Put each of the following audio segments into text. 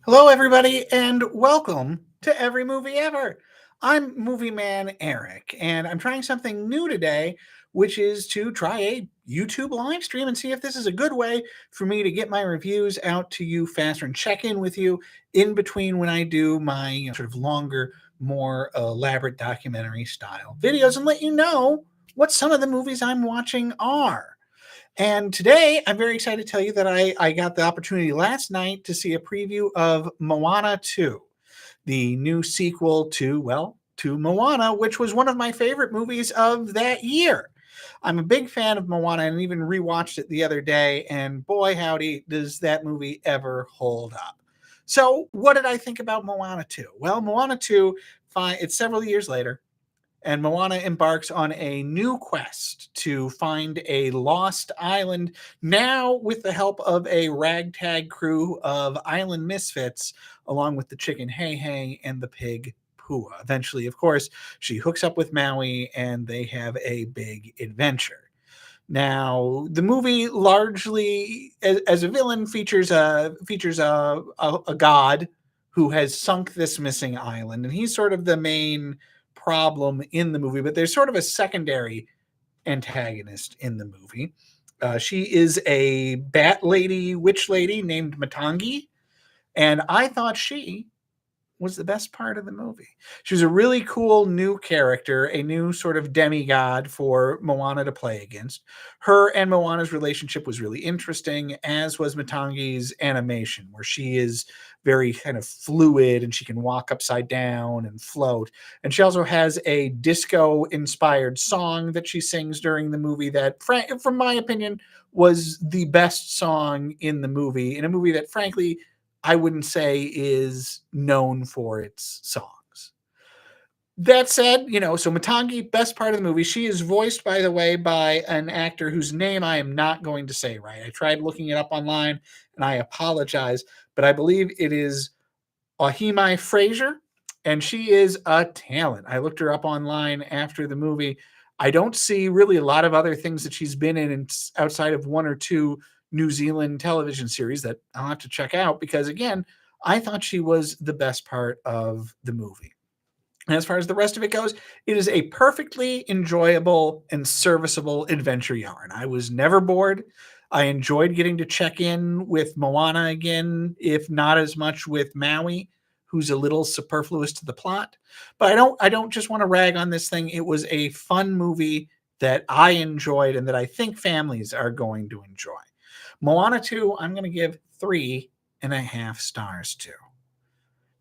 Hello, everybody, and welcome to Every Movie Ever. I'm Movie Man Eric, and I'm trying something new today, which is to try a YouTube live stream and see if this is a good way for me to get my reviews out to you faster and check in with you in between when I do my sort of longer, more elaborate documentary style videos and let you know what some of the movies I'm watching are. And today, I'm very excited to tell you that I got the opportunity last night to see a preview of Moana 2, the new sequel to Moana, which was one of my favorite movies of that year. I'm a big fan of Moana and even rewatched it the other day, and boy, howdy, does that movie ever hold up. So, what did I think about Moana 2? Well, Moana 2, it's several years later, and Moana embarks on a new quest to find a lost island, now with the help of a ragtag crew of island misfits, along with the chicken Hey Hey and the pig Pua. Eventually, of course, she hooks up with Maui and they have a big adventure. Now, the movie largely, as a villain, features a god who has sunk this missing island, and he's sort of the main problem in the movie. But there's sort of a secondary antagonist in the movie. She is a bat lady, witch lady named Matangi, and I thought she was the best part of the movie. She was a really cool new character, a new sort of demigod for Moana to play against. Her and Moana's relationship was really interesting, as was Matangi's animation, where she is very kind of fluid and she can walk upside down and float. And she also has a disco inspired song that she sings during the movie that, from my opinion, was the best song in the movie, in a movie that, frankly, I wouldn't say is known for its songs. That said, so Matangi, best part of the movie, she is voiced, by the way, by an actor whose name I am not going to say right. I tried looking it up online and I apologize, but I believe it is Ahimai Fraser, and she is a talent. I looked her up online after the movie. I don't see really a lot of other things that she's been in outside of one or two New Zealand television series that I'll have to check out because, again, I thought she was the best part of the movie. And as far as the rest of it goes, it is a perfectly enjoyable and serviceable adventure yarn. I was never bored. I enjoyed getting to check in with Moana again, if not as much with Maui, who's a little superfluous to the plot. But I don't just want to rag on this thing. It was a fun movie that I enjoyed and that I think families are going to enjoy. Moana 2, I'm going to give 3.5 stars to.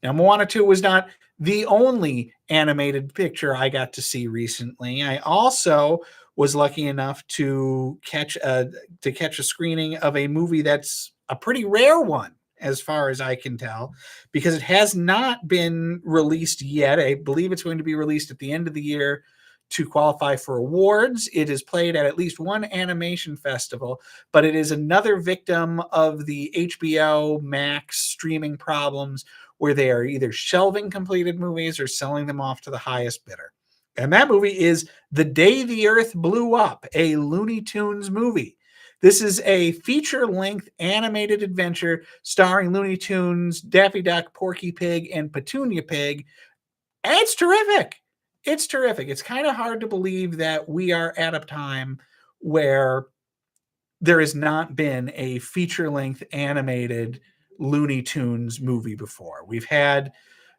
Now, Moana 2 was not the only animated picture I got to see recently. I also was lucky enough to catch a screening of a movie that's a pretty rare one, as far as I can tell, because it has not been released yet. I believe it's going to be released at the end of the year to qualify for awards. It is played at least one animation festival, but it is another victim of the HBO Max streaming problems where they are either shelving completed movies or selling them off to the highest bidder. And that movie is The Day the Earth Blew Up, a Looney Tunes movie. This is a feature-length animated adventure starring Looney Tunes, Daffy Duck, Porky Pig, and Petunia Pig. And it's terrific. It's terrific. It's kind of hard to believe that we are at a time where there has not been a feature-length animated Looney Tunes movie before.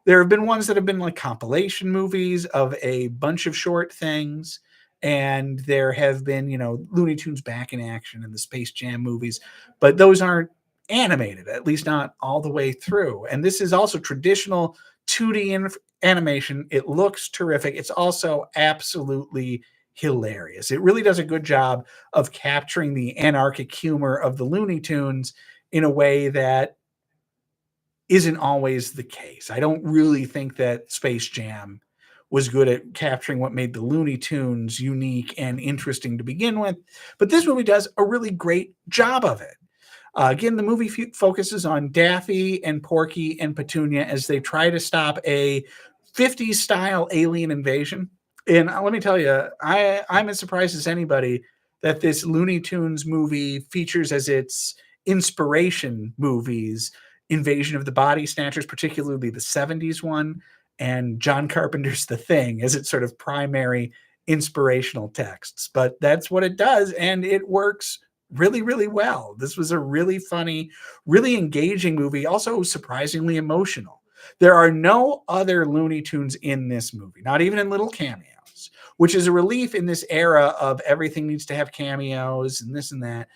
There have been ones that have been like compilation movies of a bunch of short things, and there have been, Looney Tunes Back in Action and the Space Jam movies, but those aren't animated, at least not all the way through. And this is also traditional 2D animation. It looks terrific. It's also absolutely hilarious. It really does a good job of capturing the anarchic humor of the Looney Tunes in a way that isn't always the case. I don't really think that Space Jam was good at capturing what made the Looney Tunes unique and interesting to begin with, but this movie does a really great job of it. Again, the movie focuses on Daffy and Porky and Petunia as they try to stop a 50s style alien invasion. And let me tell you, I'm as surprised as anybody that this Looney Tunes movie features as its inspiration movies Invasion of the Body Snatchers, particularly the 70s one, and John Carpenter's The Thing as its sort of primary inspirational texts. But that's what it does, and it works really, really well. This was a really funny, really engaging movie, also surprisingly emotional. There are no other Looney Tunes in this movie, not even in little cameos, which is a relief in this era of everything needs to have cameos and this and that.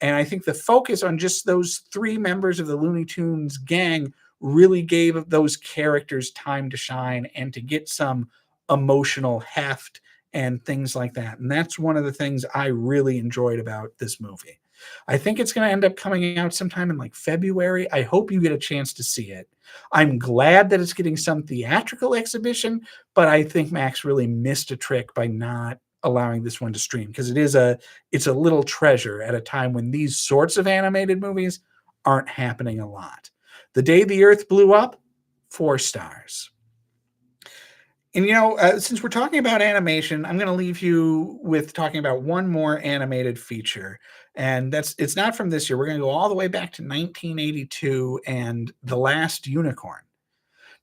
And I think the focus on just those three members of the Looney Tunes gang really gave those characters time to shine and to get some emotional heft and things like that. And that's one of the things I really enjoyed about this movie. I think it's going to end up coming out sometime in like February. I hope you get a chance to see it. I'm glad that it's getting some theatrical exhibition, but I think Max really missed a trick by not allowing this one to stream, because it's a little treasure at a time when these sorts of animated movies aren't happening a lot. The Day the Earth Blew Up, 4 stars. And since we're talking about animation, I'm going to leave you with talking about one more animated feature, and it's not from this year. We're going to go all the way back to 1982 and The Last Unicorn.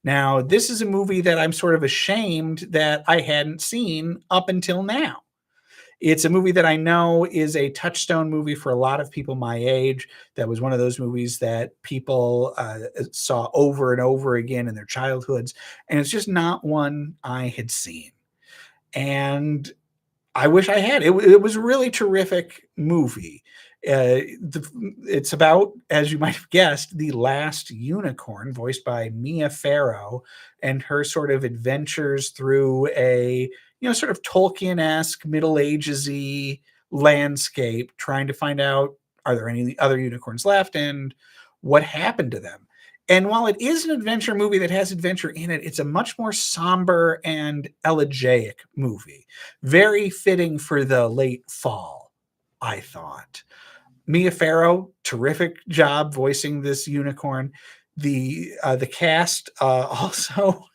Now, this is a movie that I'm sort of ashamed that I hadn't seen up until now. It's a movie that I know is a touchstone movie for a lot of people my age. That was one of those movies that people saw over and over again in their childhoods. And it's just not one I had seen. And I wish I had. It was a really terrific movie. It's about, as you might have guessed, the last unicorn, voiced by Mia Farrow, and her sort of adventures through a sort of Tolkien-esque, Middle Ages-y landscape, trying to find out, are there any other unicorns left and what happened to them. And while it is an adventure movie that has adventure in it, it's a much more somber and elegiac movie. Very fitting for the late fall, I thought. Mia Farrow, terrific job voicing this unicorn. The cast also...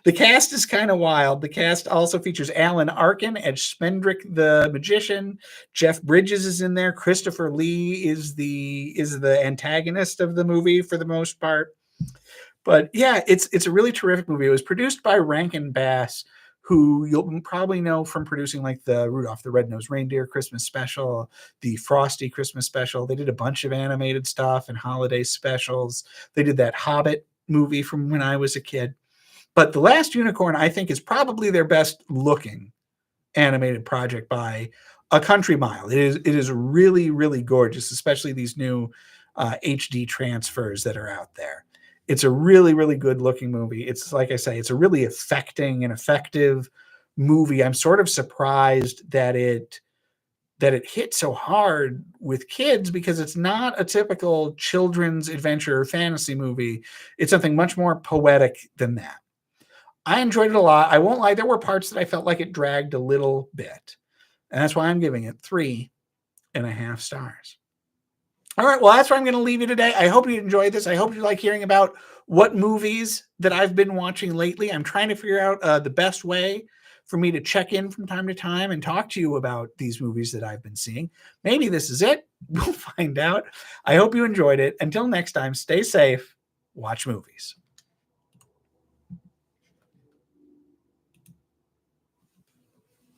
The cast is kind of wild. The cast also features Alan Arkin as Spendrick the magician. Jeff Bridges is in there. Christopher Lee is the antagonist of the movie for the most part. But yeah, it's a really terrific movie. It was produced by Rankin Bass, who you'll probably know from producing like the Rudolph the Red-Nosed Reindeer Christmas special, the Frosty Christmas special. They did a bunch of animated stuff and holiday specials. They did that Hobbit movie from when I was a kid. But The Last Unicorn, I think, is probably their best looking animated project by a country mile. It is really, really gorgeous, especially these new HD transfers that are out there. It's a really, really good looking movie. It's, like I say, it's a really affecting and effective movie. I'm sort of surprised that it hit so hard with kids, because it's not a typical children's adventure or fantasy movie. It's something much more poetic than that. I enjoyed it a lot. I won't lie, there were parts that I felt like it dragged a little bit. And that's why I'm giving it 3.5 stars. All right, well, that's where I'm going to leave you today. I hope you enjoyed this. I hope you like hearing about what movies that I've been watching lately. I'm trying to figure out the best way for me to check in from time to time and talk to you about these movies that I've been seeing. Maybe this is it. We'll find out. I hope you enjoyed it. Until next time, stay safe, watch movies.